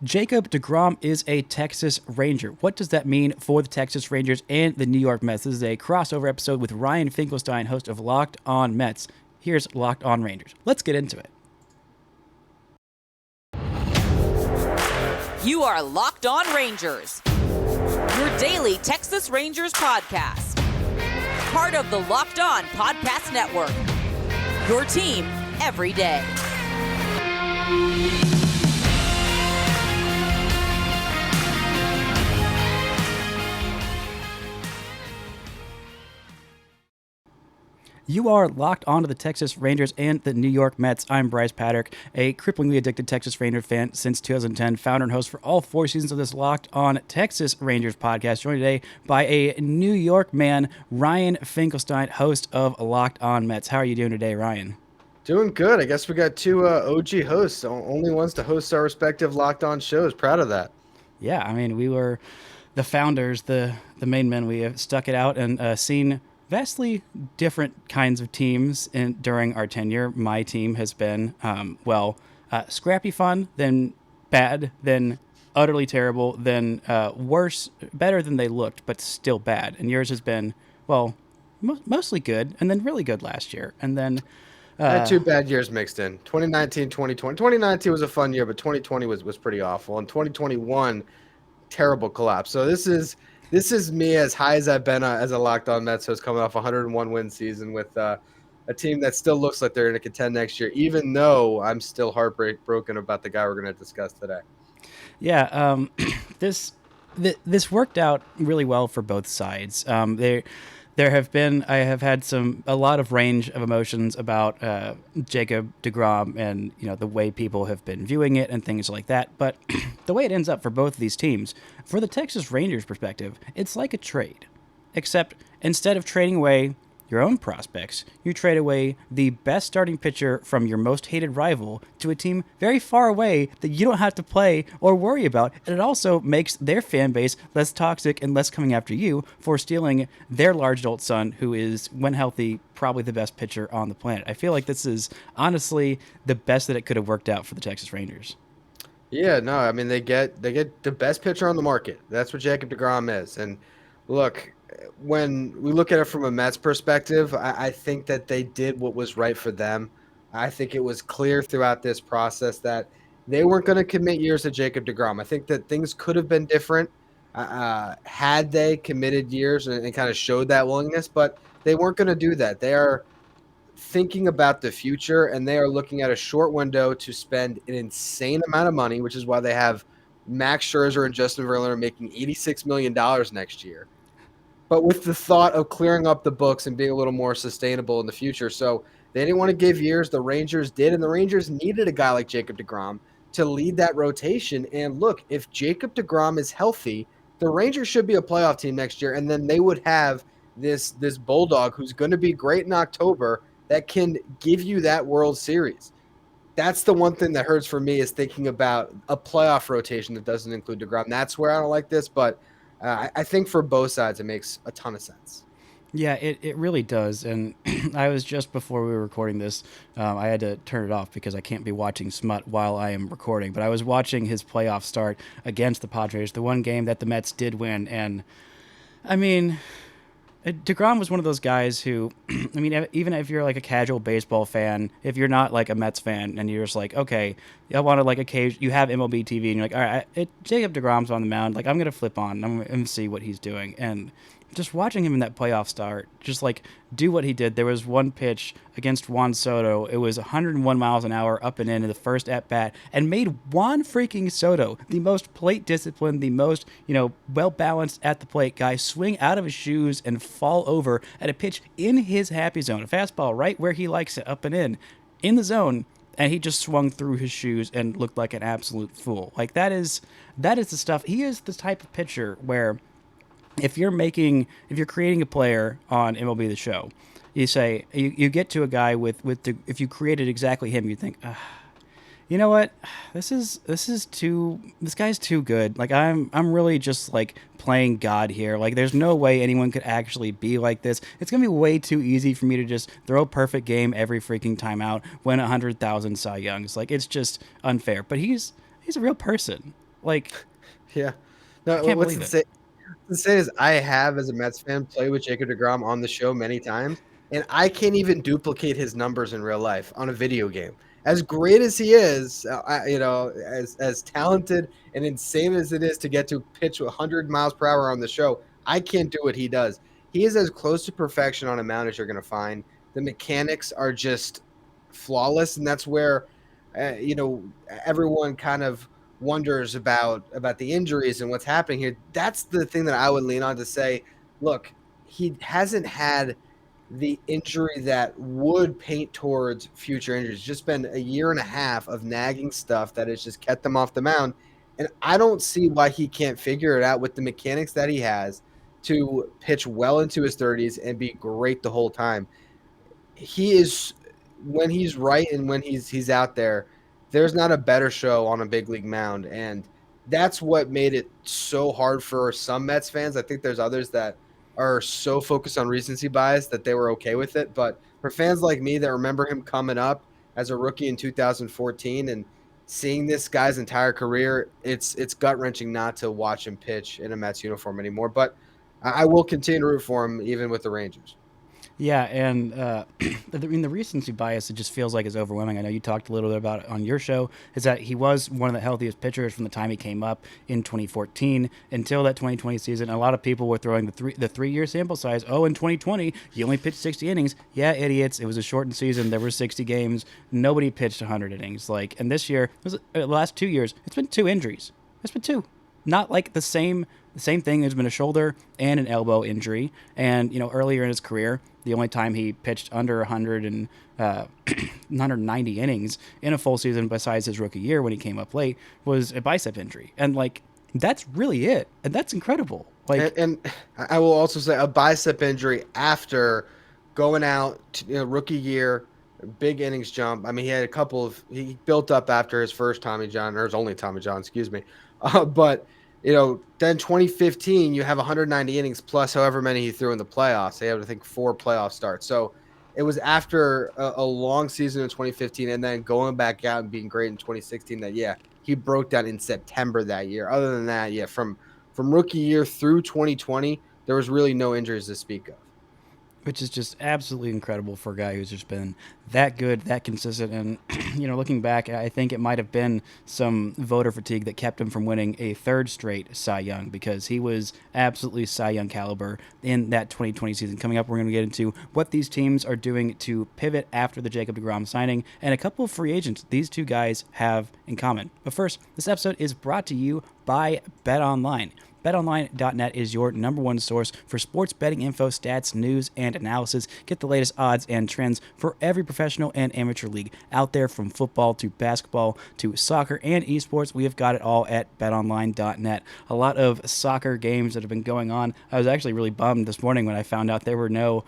Jacob deGrom is a Texas Ranger. What does that mean for the Texas Rangers and the New York Mets? This is a crossover episode with Ryan Finkelstein, host of Locked On Mets. Here's Locked On Rangers. Let's get into it. You are Locked On Rangers, your daily Texas Rangers podcast. Part of the Locked On Podcast Network, your team every day. You are locked onto the Texas Rangers and the New York Mets. I'm Bryce Paddock, a cripplingly addicted Texas Ranger fan since 2010, founder and host for all 4 seasons of this Locked On Texas Rangers podcast, joined today by a New York man, Ryan Finkelstein, host of Locked On Mets. How are you doing today, Ryan? Doing good. I guess we got 2 OG hosts, only ones to host our respective Locked On shows. Proud of that. Yeah, I mean, we were the founders, the main men. We have stuck it out and seen vastly different kinds of teams during our tenure. My team has been, scrappy fun, then bad, then utterly terrible, then worse, better than they looked, but still bad. And yours has been, mostly good, and then really good last year. And then I had 2 bad years mixed in, 2019, 2020. 2019 was a fun year, but 2020 was pretty awful. And 2021, terrible collapse. So this is me as high as I've been as a Locked On Mets host, coming off a 101 win season with a team that still looks like they're going to contend next year, even though I'm still broken about the guy we're going to discuss today. Yeah, this worked out really well for both sides. I have had a lot of range of emotions about Jacob deGrom and the way people have been viewing it and things like that. But the way it ends up for both of these teams, for the Texas Rangers perspective, it's like a trade, except instead of trading away your own prospects, you trade away the best starting pitcher from your most hated rival to a team very far away that you don't have to play or worry about. And it also makes their fan base less toxic and less coming after you for stealing their large adult son, who is, when healthy, probably the best pitcher on the planet. I feel like this is honestly the best that it could have worked out for the Texas Rangers. Yeah, no, I mean, they get the best pitcher on the market. That's what Jacob deGrom is. And look, when we look at it from a Mets perspective, I think that they did what was right for them. I think it was clear throughout this process that they weren't going to commit years to Jacob deGrom. I think that things could have been different had they committed years and kind of showed that willingness, but they weren't going to do that. They are thinking about the future, and they are looking at a short window to spend an insane amount of money, which is why they have Max Scherzer and Justin Verlander making $86 million next year, but with the thought of clearing up the books and being a little more sustainable in the future. So they didn't want to give years. The Rangers did, and the Rangers needed a guy like Jacob deGrom to lead that rotation. And look, if Jacob deGrom is healthy, the Rangers should be a playoff team next year, and then they would have this Bulldog who's going to be great in October that can give you that World Series. That's the one thing that hurts for me, is thinking about a playoff rotation that doesn't include deGrom. That's where I don't like this, but I think for both sides, it makes a ton of sense. Yeah, it really does. And I was just before we were recording this, I had to turn it off because I can't be watching smut while I am recording. But I was watching his playoff start against the Padres, the one game that the Mets did win. And I mean, deGrom was one of those guys who, I mean, even if you're like a casual baseball fan, if you're not like a Mets fan and you're just like, okay, I want to like you have MLB TV and you're like, all right, Jacob deGrom's on the mound. Like, I'm going to flip on. I'm going to see what he's doing. And just watching him in that playoff start, just like do what he did. There was one pitch against Juan Soto. It was 101 miles an hour up and in the first at bat, and made Juan freaking Soto, the most plate disciplined, the most, well balanced at the plate guy, swing out of his shoes and fall over at a pitch in his happy zone, a fastball right where he likes it, up and in the zone. And he just swung through his shoes and looked like an absolute fool. Like that is the stuff. He is the type of pitcher where, if you're creating a player on MLB The Show, you say, you get to a guy if you created exactly him, you think, you know what, this guy's too good. Like I'm really just like playing God here. Like there's no way anyone could actually be like this. It's gonna be way too easy for me to just throw a perfect game every freaking time out, win 100,000 Cy Youngs. Like it's just unfair. But he's a real person. Like, Yeah. I No, can't what's believe it. insane? Insane is I have, as a Mets fan, played with Jacob deGrom on the show many times, and I can't even duplicate his numbers in real life on a video game. As great as he is, as talented and insane as it is to get to pitch 100 miles per hour on the show, I can't do what he does. He is as close to perfection on a mound as you're going to find. The mechanics are just flawless, and that's where, everyone kind of wonders about the injuries and what's happening here. That's the thing that I would lean on to say, look, he hasn't had the injury that would paint towards future injuries. It's just been a year and a half of nagging stuff that has just kept them off the mound. And I don't see why he can't figure it out with the mechanics that he has to pitch well into his 30s and be great the whole time. He is, when he's right and when he's out there, there's not a better show on a big league mound, and that's what made it so hard for some Mets fans. I think there's others that are so focused on recency bias that they were okay with it, but for fans like me that remember him coming up as a rookie in 2014 and seeing this guy's entire career, it's gut-wrenching not to watch him pitch in a Mets uniform anymore, but I will continue to root for him even with the Rangers. Yeah, and the recency bias, it just feels like is overwhelming. I know you talked a little bit about it on your show, is that he was one of the healthiest pitchers from the time he came up in 2014 until that 2020 season. A lot of people were throwing the 3 year sample size. Oh, in 2020, he only pitched 60 innings. Yeah, idiots. It was a shortened season. There were 60 games. Nobody pitched 100 innings. And this year, the last 2 years, it's been 2 injuries. It's been 2. Not like the same thing. There's been a shoulder and an elbow injury. And, earlier in his career, the only time he pitched under 190 innings in a full season besides his rookie year when he came up late was a bicep injury. And, that's really it. And that's incredible. And I will also say a bicep injury after going out rookie year, big innings jump. I mean, he had he built up after his first Tommy John, or his only Tommy John, excuse me. But then 2015, you have 190 innings plus however many he threw in the playoffs. They had, I think, 4 playoff starts. So it was after a long season in 2015 and then going back out and being great in 2016 that, yeah, he broke down in September that year. Other than that, yeah, from rookie year through 2020, there was really no injuries to speak of. Which is just absolutely incredible for a guy who's just been that good, that consistent. And, looking back, I think it might have been some voter fatigue that kept him from winning a 3rd straight Cy Young, because he was absolutely Cy Young caliber in that 2020 season. Coming up, we're going to get into what these teams are doing to pivot after the Jacob deGrom signing and a couple of free agents these two guys have in common. But first, this episode is brought to you by BetOnline. BetOnline.net is your number one source for sports betting info, stats, news, and analysis. Get the latest odds and trends for every professional and amateur league out there, from football to basketball to soccer and esports. We have got it all at BetOnline.net. A lot of soccer games that have been going on. I was actually really bummed this morning when I found out there were no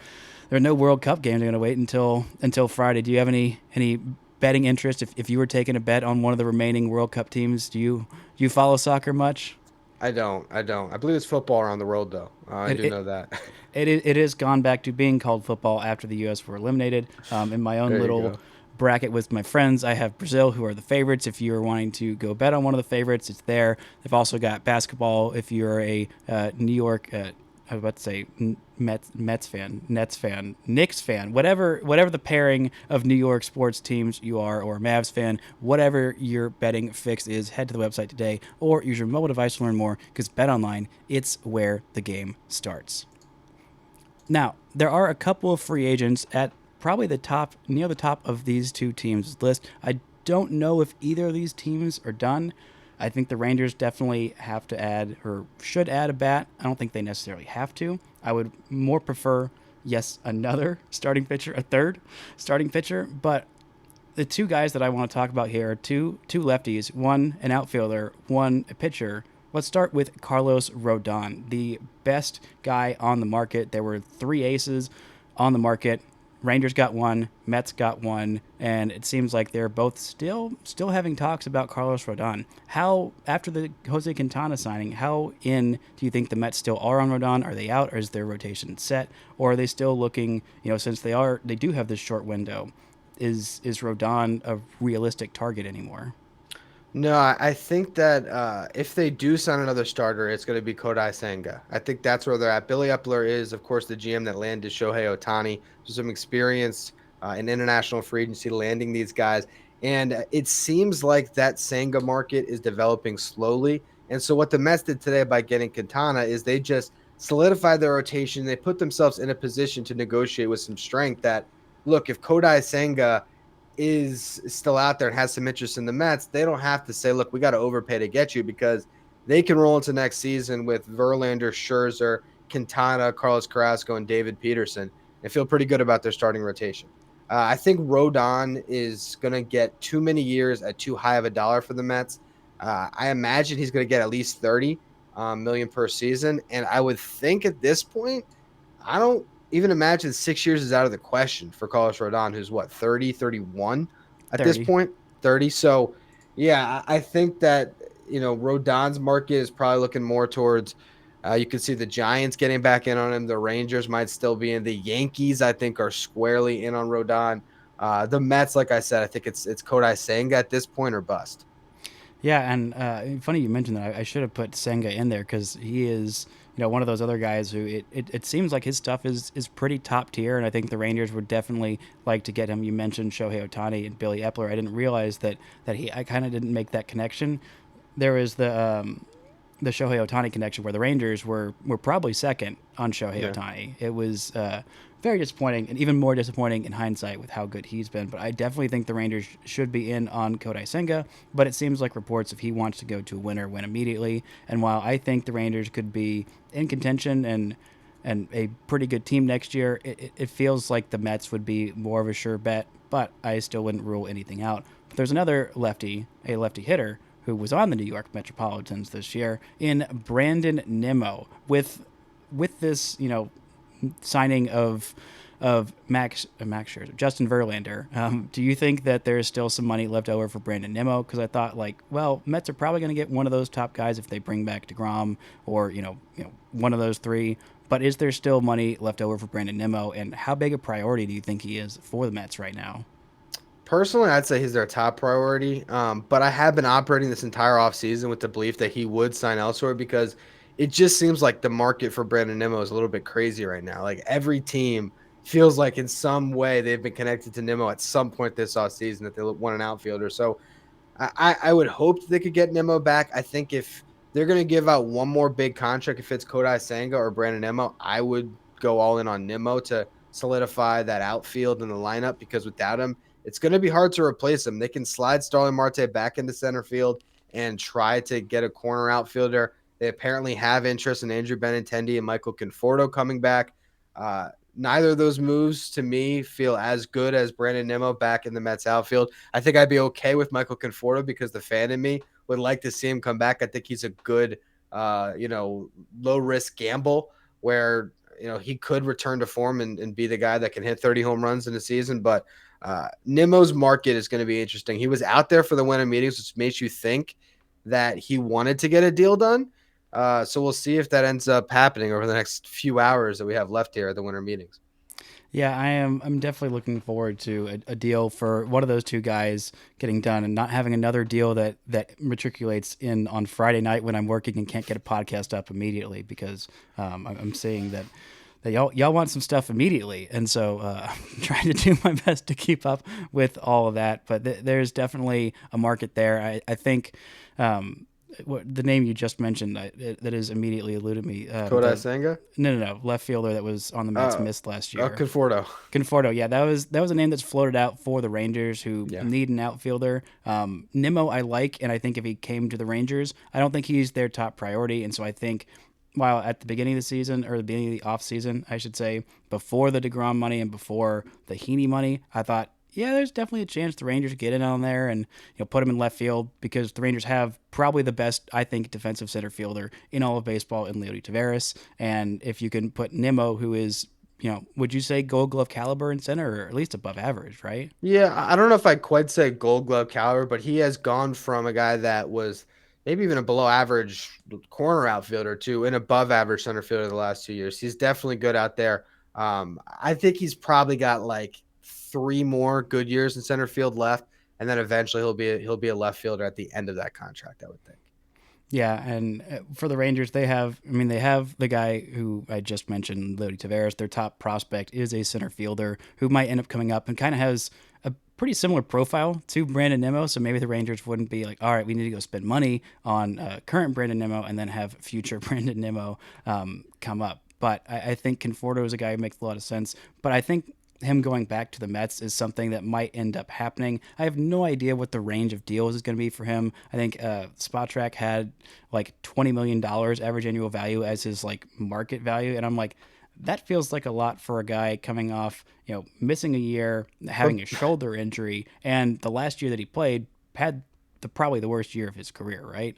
World Cup games. They're going to wait until Friday. Do you have any betting interest if you were taking a bet on one of the remaining World Cup teams? Do you follow soccer much? I don't. I believe it's football around the world, though. I do know that. It has gone back to being called football after the U.S. were eliminated. In my own little bracket with my friends, I have Brazil, who are the favorites. If you're wanting to go bet on one of the favorites, it's there. They've also got basketball. If you're a New York, I was about to say Mets fan, Nets fan, Knicks fan, whatever the pairing of New York sports teams you are, or Mavs fan, whatever your betting fix is, head to the website today or use your mobile device to learn more, because BetOnline, it's where the game starts. Now, there are a couple of free agents at probably near the top of these two teams' list. I don't know if either of these teams are done. I think the Rangers definitely have to add, or should add, a bat. I don't think they necessarily have to. I would more prefer, yes, another starting pitcher, a 3rd starting pitcher. But the 2 guys that I want to talk about here are two lefties, one an outfielder, one a pitcher. Let's start with Carlos Rodon, the best guy on the market. There were 3 aces on the market. Rangers got 1, Mets got 1, and it seems like they're both still having talks about Carlos Rodon. How, after the Jose Quintana signing, how in do you think the Mets still are on Rodon? Are they out, or is their rotation set? Or are they still looking, since they do have this short window, is Rodon a realistic target anymore? No, I think that if they do sign another starter, it's going to be Kodai Senga. I think that's where they're at. Billy Epler is, of course, the GM that landed Shohei Ohtani. So some experience in international free agency landing these guys. And it seems like that Senga market is developing slowly. And so what the Mets did today by getting Quintana is they just solidified their rotation. They put themselves in a position to negotiate with some strength that, look, if Kodai Senga is still out there and has some interest in the Mets, they don't have to say, look, we got to overpay to get you, because they can roll into next season with Verlander, Scherzer, Quintana, Carlos Carrasco, and David Peterson and feel pretty good about their starting rotation. I think Rodon is going to get too many years at too high of a dollar for the Mets. I imagine he's going to get at least 30 million per season. And I would think at this point, I don't even imagine 6 years is out of the question for Carlos Rodon, who's what, 30, 31 at this 30. point? 30. So, yeah, I think that, Rodon's market is probably looking more towards, you can see the Giants getting back in on him. The Rangers might still be in. The Yankees, I think, are squarely in on Rodon. The Mets, like I said, I think it's Kodai Senga at this point or bust. Yeah, and funny you mentioned that. I should have put Senga in there because he is, one of those other guys who it seems like his stuff is pretty top tier, and I think the Rangers would definitely like to get him. You mentioned Shohei Ohtani and Billy Epler. I didn't realize I kind of didn't make that connection. There was the Shohei Ohtani connection where the Rangers were probably second on Shohei Yeah. Ohtani. It was very disappointing, and even more disappointing in hindsight with how good he's been. But I definitely think the Rangers should be in on Kodai Senga. But it seems like reports if he wants to go to a winner, win immediately. And while I think the Rangers could be in contention and a pretty good team next year, it feels like the Mets would be more of a sure bet. But I still wouldn't rule anything out. But there's another lefty, a lefty hitter who was on the New York Metropolitans this year, in Brandon Nimmo. With this, signing of Max Scherzer, Justin Verlander. Do you think that there's still some money left over for Brandon Nimmo? Because I thought, Mets are probably going to get one of those top guys if they bring back deGrom or one of those three. But is there still money left over for Brandon Nimmo? And how big a priority do you think he is for the Mets right now? Personally, I'd say he's their top priority. But I have been operating this entire offseason with the belief that he would sign elsewhere, because it just seems like the market for Brandon Nimmo is a little bit crazy right now. Like every team feels like in some way they've been connected to Nimmo at some point this offseason, that they want an outfielder. So I would hope they could get Nimmo back. I think if they're going to give out one more big contract, if it's Kodai Senga or Brandon Nimmo, I would go all in on Nimmo to solidify that outfield in the lineup, because without him, it's going to be hard to replace him. They can slide Starling Marte back into center field and try to get a corner outfielder. They apparently have interest in Andrew Benintendi and Michael Conforto coming back. Neither of those moves to me feel as good as Brandon Nimmo back in the Mets outfield. I think I'd be okay with Michael Conforto because the fan in me would like to see him come back. I think he's a good, low risk gamble where, he could return to form and be the guy that can hit 30 home runs in a season. But Nimmo's market is going to be interesting. He was out there for the winter meetings, which makes you think that he wanted to get a deal done. So we'll see if that ends up happening over the next few hours that we have left here at the winter meetings. Yeah, I'm definitely looking forward to a deal for one of those two guys getting done, and not having another deal that matriculates in on Friday night when I'm working and can't get a podcast up immediately, because I'm seeing that y'all want some stuff immediately, and so I'm trying to do my best to keep up with all of that. But there's definitely a market there. I think. The name you just mentioned, that is immediately eluded me. Kodai Senga? No, left fielder that was on the Mets, Oh, missed last year. Conforto. Conforto, yeah, that was a name that's floated out for the Rangers, who Yeah. need an outfielder. Nimmo, I like, and I think if he came to the Rangers, I don't think he's their top priority, and so I think while at the beginning of the season, or the beginning of the off season, I should say, before the deGrom money and before the Heaney money, I thought, yeah, there's definitely a chance the Rangers get in on there and put him in left field, because the Rangers have probably the best, I think, defensive center fielder in all of baseball in Leody Taveras. And if you can put Nimmo, who is, would you say Gold Glove caliber in center, or at least above average, right? Yeah, I don't know if I'd quite say gold glove caliber, but he has gone from a guy that was maybe even a below average corner outfielder to an above average center fielder the last 2 years. He's definitely good out there. I think he's probably got like three more good years in center field left. and then eventually he'll be a left fielder at the end of that contract, I would think. Yeah, and for the Rangers, they have the guy who I just mentioned, Lodi Taveras. Their top prospect is a center fielder who might end up coming up and kind of has a pretty similar profile to Brandon Nimmo. So maybe the Rangers wouldn't be like, all right, we need to go spend money on current Brandon Nimmo and then have future Brandon Nimmo come up. But I think Conforto is a guy who makes a lot of sense. But I think him going back to the Mets is something that might end up happening. I have no idea what the range of deals is going to be for him. I think Spotrac had like $20 million average annual value as his like market value. And I'm like, that feels like a lot for a guy coming off, missing a year, having a shoulder injury. And the last year that he played had probably the worst year of his career, right?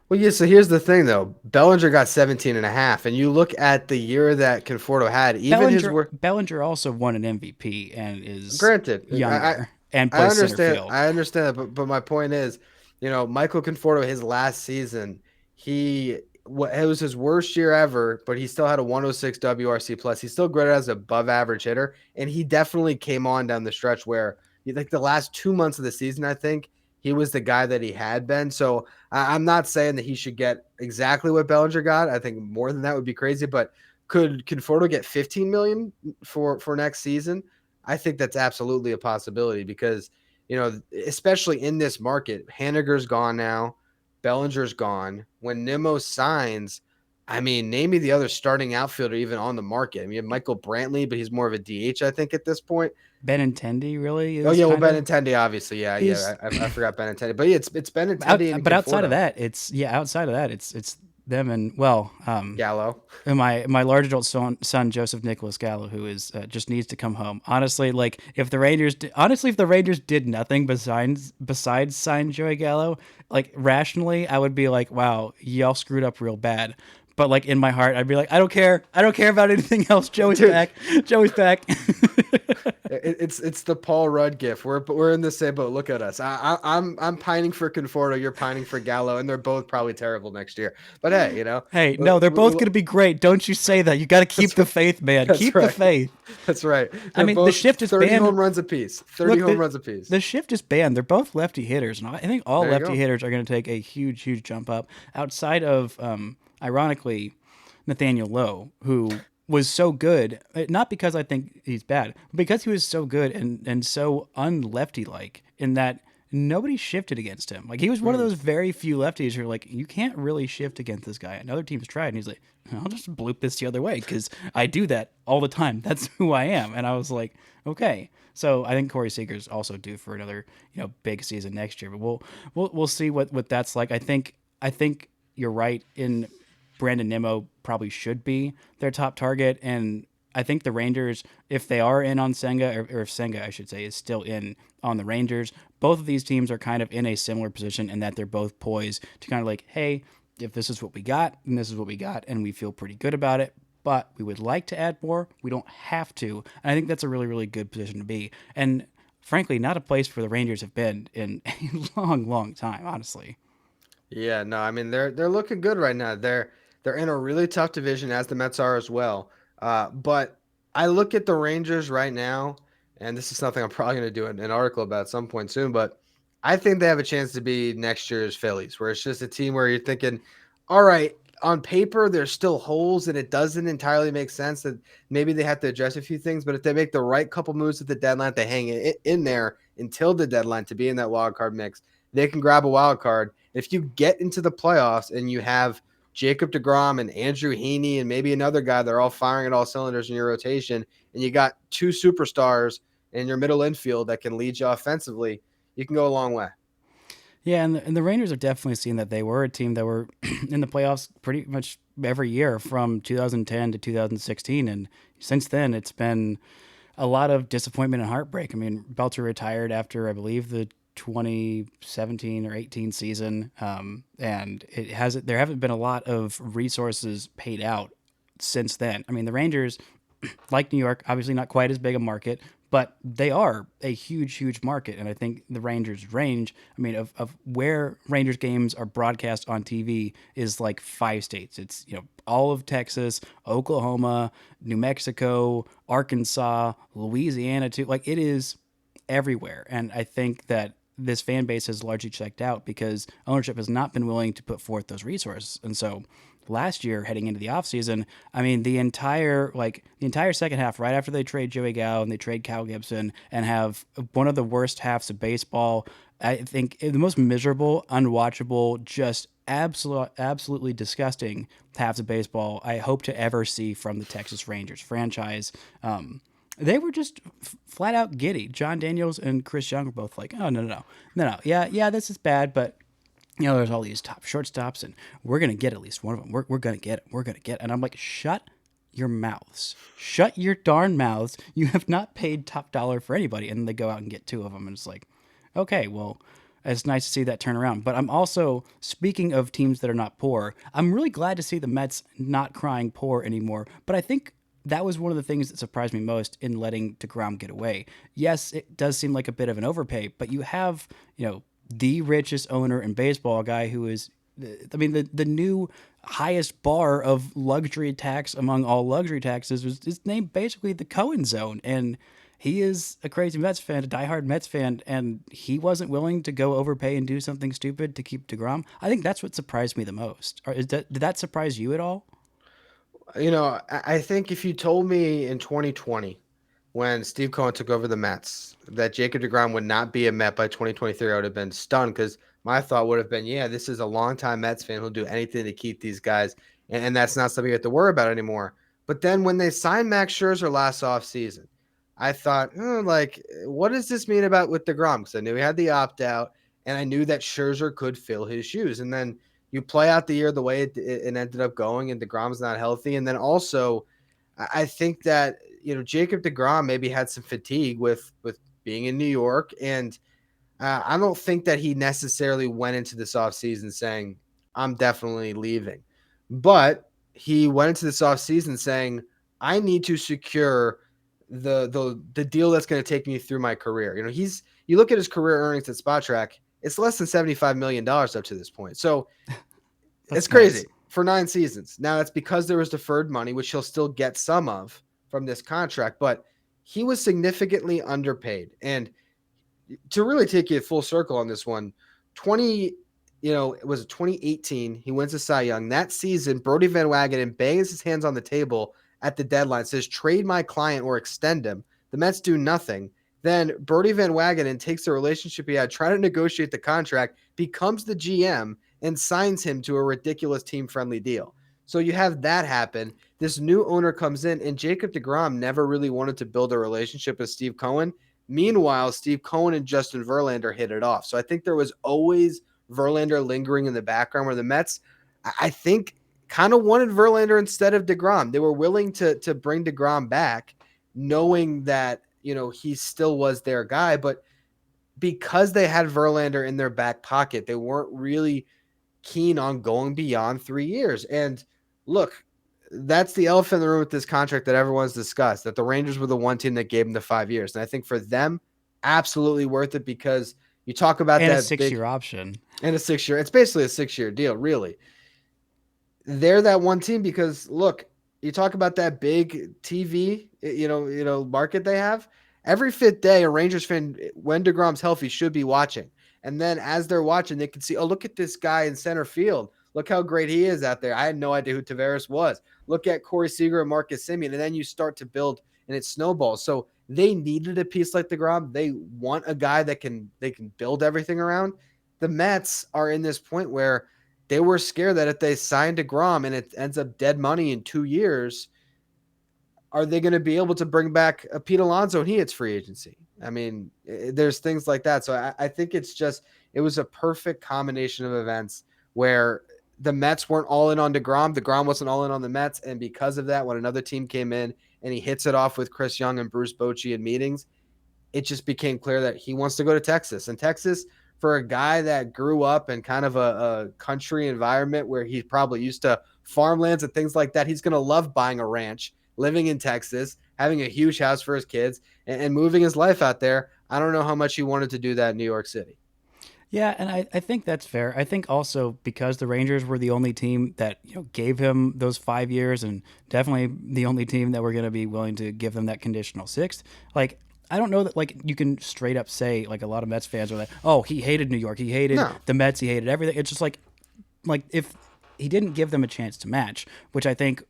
Well, yeah, so here's the thing, though. Bellinger got 17 and a half, and you look at the year that Conforto had, even his work. Bellinger also won an MVP and is Granted, younger and I plays center understand. field. I understand that, but my point is, Michael Conforto, his last season, it was his worst year ever, but he still had a 106 WRC plus. He's still graded as an above average hitter, and he definitely came on down the stretch where, like the last 2 months of the season, I think he was the guy that he had been. So I'm not saying that he should get exactly what Bellinger got. I think more than that would be crazy, but could Conforto get 15 million for next season? I think that's absolutely a possibility because, especially in this market, Haniger's gone now, Bellinger's gone. When Nimmo signs, I mean, name me the other starting outfielder even on the market. I mean, you have Michael Brantley, but he's more of a DH, I think, at this point. Benintendi really is. Oh yeah, well Benintendi, obviously, yeah. I forgot Benintendi, but yeah, it's Benintendi and but outside Conforto. of that, it's them and Gallo. my large adult son Joseph Nicholas Gallo, who is just needs to come home. Honestly, like if the Rangers did nothing besides sign Joey Gallo, like rationally, I would be like, wow, y'all screwed up real bad. But like in my heart, I'd be like, I don't care about anything else. Joey's back. Joey's back. It's the Paul Rudd gif. We're in the same boat. Look at us. I'm pining for Conforto. You're pining for Gallo, and they're both probably terrible next year. But hey, hey, no, they're both going to be great. Don't you say that? You got to keep the faith, man. Keep the faith. That's right. I mean, the shift is 30 banned. home runs apiece. 30 home runs apiece. The shift is banned. They're both lefty hitters, and I think all lefty hitters are going to take a huge, huge jump up. Outside of, ironically, Nathaniel Lowe, who was so good, not because I think he's bad, but because he was so good and so unlefty like in that nobody shifted against him. Like he was one of those very few lefties who are like, you can't really shift against this guy. Another team's tried, and he's like, I'll just bloop this the other way because I do that all the time. That's who I am. And I was like, okay. So I think Corey Seager's also due for another big season next year. But we'll see what that's like. I think you're right in Brandon Nimmo probably should be their top target. And I think the Rangers, if they are in on Senga, or if Senga, I should say, is still in on the Rangers, both of these teams are kind of in a similar position in that they're both poised to kind of like, hey, if this is what we got, and this is what we got, and we feel pretty good about it, but we would like to add more. We don't have to. And I think that's a really, really good position to be. And frankly, not a place where the Rangers have been in a long, long time, honestly. Yeah, no, I mean they're looking good right now. They're in a really tough division, as the Mets are as well. But I look at the Rangers right now, and this is something I'm probably going to do an article about at some point soon, but I think they have a chance to be next year's Phillies, where it's just a team where you're thinking, all right, on paper, there's still holes, and it doesn't entirely make sense that maybe they have to address a few things, but if they make the right couple moves at the deadline, they hang it in there until the deadline to be in that wild card mix, they can grab a wild card. If you get into the playoffs and you have Jacob deGrom and Andrew Heaney and maybe another guy, they're all firing at all cylinders in your rotation, and you got two superstars in your middle infield that can lead you offensively, you can go a long way. Yeah, and the Rangers have definitely seen that they were a team that were in the playoffs pretty much every year from 2010 to 2016, and since then it's been a lot of disappointment and heartbreak. I mean, Belter retired after, I believe, the 2017 or 18 season, and there haven't been a lot of resources paid out since then. I mean, the Rangers, like New York, obviously not quite as big a market, but they are a huge, huge market. And I think the Rangers' range, I mean, of where Rangers games are broadcast on TV is like 5 states. It's, all of Texas, Oklahoma, New Mexico, Arkansas, Louisiana too. Like it is everywhere. And I think that this fan base has largely checked out because ownership has not been willing to put forth those resources. And so last year, heading into the offseason, I mean, the entire second half, right after they trade Joey Gallo and they trade Cal Gibson and have one of the worst halves of baseball, I think the most miserable, unwatchable, just absolutely disgusting halves of baseball I hope to ever see from the Texas Rangers franchise. They were just flat out giddy. John Daniels and Chris Young were both like, "Oh no, yeah, this is bad, but there's all these top shortstops, and we're gonna get at least one of them. We're gonna get it. We're gonna get it." And I'm like, "Shut your mouths! Shut your darn mouths! You have not paid top dollar for anybody." And then they go out and get two of them, and it's like, okay, well, it's nice to see that turn around. But I'm also, speaking of teams that are not poor, I'm really glad to see the Mets not crying poor anymore. But I think that was one of the things that surprised me most in letting deGrom get away. Yes, it does seem like a bit of an overpay, but you have, the richest owner in baseball, a guy who is, I mean, the new highest bar of luxury tax among all luxury taxes is named basically the Cohen Zone. And he is a crazy Mets fan, a diehard Mets fan, and he wasn't willing to go overpay and do something stupid to keep deGrom. I think that's what surprised me the most. Did that surprise you at all? I think if you told me in 2020, when Steve Cohen took over the Mets, that Jacob deGrom would not be a Met by 2023, I would have been stunned because my thought would have been, yeah, this is a longtime Mets fan who'll do anything to keep these guys, and that's not something you have to worry about anymore. But then when they signed Max Scherzer last offseason, I thought, what does this mean about with deGrom? Because I knew he had the opt out, and I knew that Scherzer could fill his shoes. And then you play out the year the way it ended up going, and deGrom's not healthy. And then also, I think that Jacob deGrom maybe had some fatigue with being in New York, and I don't think that he necessarily went into this offseason saying, I'm definitely leaving. But he went into this offseason saying, I need to secure the deal that's going to take me through my career. You look at his career earnings at Spot Track, it's less than $75 million up to this point. So it's crazy for 9 seasons. Now that's because there was deferred money, which he'll still get some of from this contract, but he was significantly underpaid. And to really take you full circle on this one, it was 2018. He wins a Cy Young. That season, Brody Van Wagenen bangs his hands on the table at the deadline, says, trade my client or extend him. The Mets do nothing. Then Brody Van Wagenen takes the relationship he had, trying to negotiate the contract, becomes the GM, and signs him to a ridiculous team-friendly deal. So you have that happen. This new owner comes in, and Jacob deGrom never really wanted to build a relationship with Steve Cohen. Meanwhile, Steve Cohen and Justin Verlander hit it off. So I think there was always Verlander lingering in the background, where the Mets, I think, kind of wanted Verlander instead of deGrom. They were willing to bring deGrom back, knowing that, he still was their guy. But because they had Verlander in their back pocket, they weren't really keen on going beyond 3 years. And look, that's the elephant in the room with this contract that everyone's discussed, that the Rangers were the one team that gave him the 5 years. And I think for them, absolutely worth it, because you talk about And that a 6-year option. And a 6-year. It's basically a 6-year deal, really. They're that one team because, look, you talk about that big TV, market they have. Every fifth day, a Rangers fan, when deGrom's healthy, should be watching. And then as they're watching, they can see, oh, look at this guy in center field. Look how great he is out there. I had no idea who Tavares was. Look at Corey Seager and Marcus Semien. And then you start to build, and it snowballs. So they needed a piece like deGrom. They want a guy that they can build everything around. The Mets are in this point where they were scared that if they signed deGrom and it ends up dead money in 2 years, are they going to be able to bring back a Pete Alonso when he hits free agency? I mean, there's things like that. So I think it was a perfect combination of events where the Mets weren't all in on deGrom. deGrom wasn't all in on the Mets. And because of that, when another team came in and he hits it off with Chris Young and Bruce Bochy in meetings, it just became clear that he wants to go to Texas. And Texas, for a guy that grew up in kind of a country environment where he's probably used to farmlands and things like that, he's going to love buying a ranch, living in Texas, having a huge house for his kids, and moving his life out there. I don't know how much he wanted to do that in New York City. Yeah, and I think that's fair. I think also because the Rangers were the only team that gave him those 5 years, and definitely the only team that were going to be willing to give him that conditional sixth. Like, I don't know that like you can straight up say like a lot of Mets fans are like, oh, he hated New York, he hated No. the Mets, he hated everything. It's just like if he didn't give them a chance to match, which I think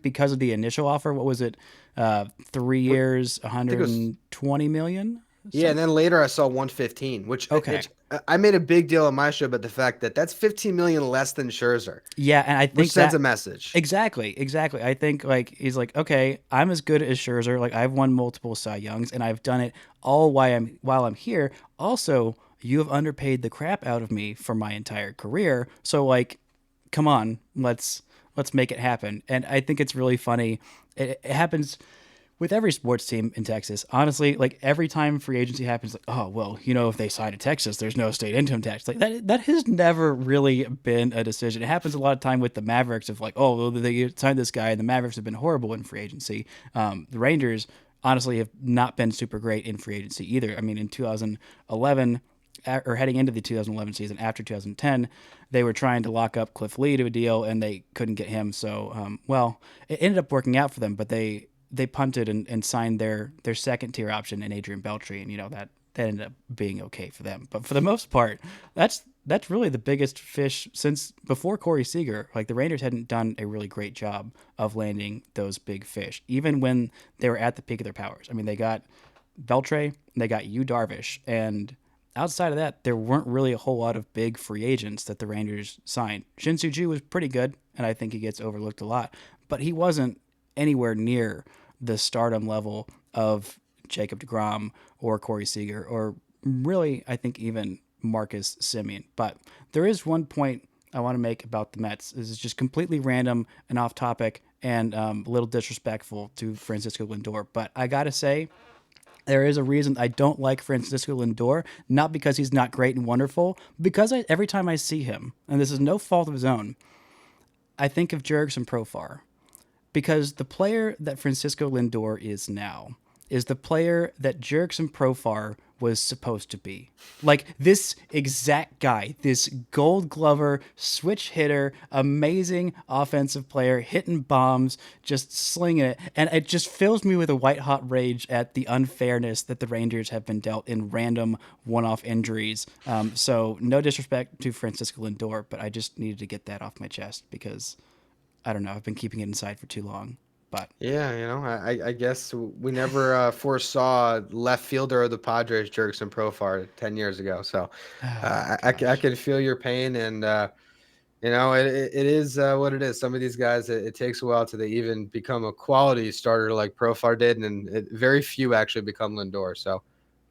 because of the initial offer, what was it? 3 years, I think it was 120 million. Yeah, and then later I saw 115, which Okay. I made a big deal on my show about the fact that that's 15 million less than Scherzer, Yeah, and I which think sends that a message. exactly. I think like he's like, okay, I'm as good as Scherzer. Like I've won multiple Cy Youngs, and I've done it all while I'm here. Also, you have underpaid the crap out of me for my entire career. So like, come on, let's make it happen. And I think it's really funny. It happens with every sports team in Texas. Honestly, like every time free agency happens, like, oh well, if they sign to Texas, there's no state income tax. Like that has never really been a decision. It happens a lot of time with the Mavericks of like, oh well, they signed this guy, and the Mavericks have been horrible in free agency. The Rangers honestly have not been super great in free agency either. I mean, in 2011 or heading into the 2011 season after 2010, they were trying to lock up Cliff Lee to a deal, and they couldn't get him. So, well, it ended up working out for them, but they punted and signed their second tier option in Adrian Beltre, and that ended up being okay for them. But for the most part, that's really the biggest fish since before Corey Seager. Like the Rangers hadn't done a really great job of landing those big fish, even when they were at the peak of their powers. I mean, they got Beltre, they got Yu Darvish, and outside of that, there weren't really a whole lot of big free agents that the Rangers signed. Shin-Soo was pretty good, and I think he gets overlooked a lot, but he wasn't anywhere near the stardom level of Jacob deGrom or Corey Seager, or really, I think even Marcus Semien. But there is one point I want to make about the Mets. This is just completely random and off topic and a little disrespectful to Francisco Lindor. But I got to say, there is a reason I don't like Francisco Lindor, not because he's not great and wonderful, because every time I see him, and this is no fault of his own, I think of Jurickson Profar. Because the player that Francisco Lindor is now is the player that Jurickson Profar was supposed to be. Like this exact guy, this gold glover, switch hitter, amazing offensive player, hitting bombs, just slinging it. And it just fills me with a white hot rage at the unfairness that the Rangers have been dealt in random one-off injuries. So no disrespect to Francisco Lindor, but I just needed to get that off my chest because I don't know, I've been keeping it inside for too long. But Yeah, I guess we never foresaw left fielder of the Padres, Jurickson Profar, 10 years ago. So I can feel your pain, and it is what it is. Some of these guys, it takes a while to they even become a quality starter like Profar did, and very few actually become Lindor. So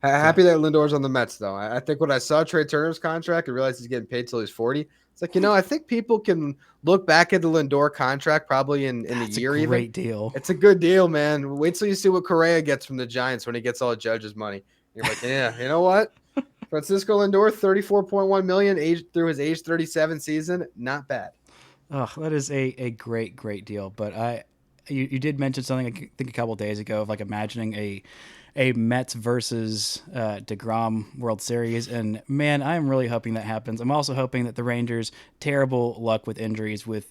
happy that Lindor's on the Mets, though. I think when I saw Trey Turner's contract, I realized he's getting paid till he's 40. It's like, I think people can look back at the Lindor contract probably in a year even. Great deal. It's a good deal, man. Wait till you see what Correa gets from the Giants when he gets all the Judge's money. You're like, yeah, you know what? Francisco Lindor, $34.1 million through his age 37 season. Not bad. Oh, that is a great deal. But you did mention something I think a couple of days ago of like imagining a Mets versus deGrom World Series, and man, I'm really hoping that happens. I'm also hoping that the Rangers' terrible luck with injuries, with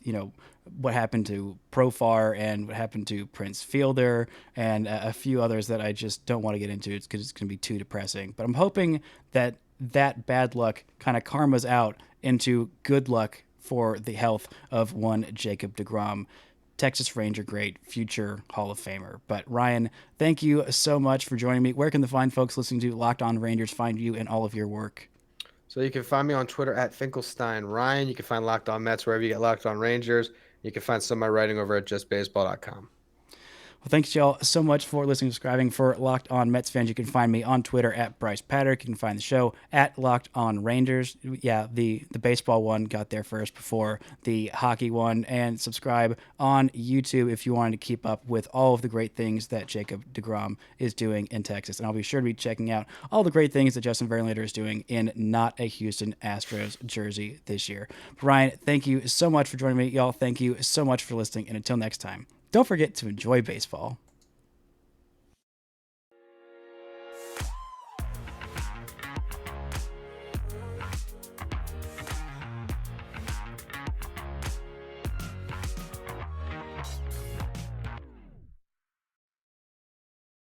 what happened to Profar and what happened to Prince Fielder and a few others that I just don't want to get into. It's because it's going to be too depressing. But I'm hoping that bad luck kind of karmas out into good luck for the health of one Jacob deGrom. Texas Ranger great, future Hall of Famer. But Ryan, thank you so much for joining me. Where can the fine folks listening to Locked On Rangers find you and all of your work? So you can find me on Twitter at Finkelstein Ryan. You can find Locked On Mets wherever you get Locked On Rangers. You can find some of my writing over at justbaseball.com. Well, thanks y'all so much for listening and subscribing. For Locked On Mets fans, you can find me on Twitter at Bryce Paddock. You can find the show at Locked On Rangers. Yeah, the baseball one got there first before the hockey one. And subscribe on YouTube if you wanted to keep up with all of the great things that Jacob deGrom is doing in Texas. And I'll be sure to be checking out all the great things that Justin Verlander is doing in not a Houston Astros jersey this year. Ryan, thank you so much for joining me. Y'all, thank you so much for listening. And until next time, don't forget to enjoy baseball.